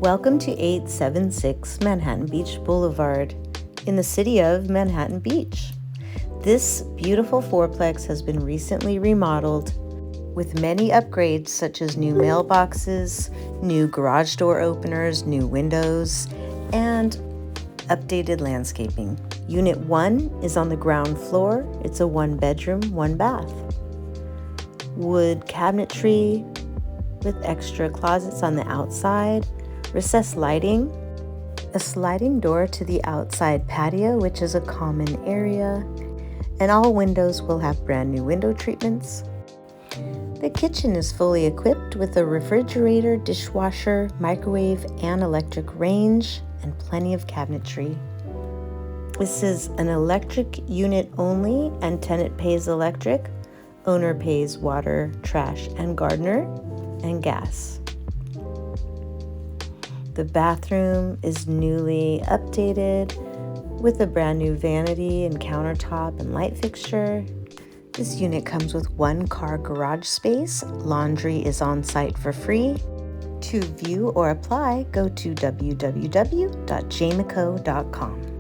Welcome to 876 Manhattan Beach Boulevard in the city of Manhattan Beach. This beautiful fourplex has been recently remodeled with many upgrades such as new mailboxes, new garage door openers, new windows, and updated landscaping. Unit 1 is on the ground floor. It's a 1-bedroom, 1-bath. Wood cabinetry with extra closets on the outside, recessed lighting, a sliding door to the outside patio, which is a common area, and all windows will have brand new window treatments. The kitchen is fully equipped with a refrigerator, dishwasher, microwave, and electric range, and plenty of cabinetry. This is an electric unit only, and tenant pays electric. Owner pays water, trash, and gardener, and gas. The bathroom is newly updated with a brand new vanity and countertop and light fixture. This unit comes with 1-car garage space. Laundry is on site for free. To view or apply, go to www.jamico.com.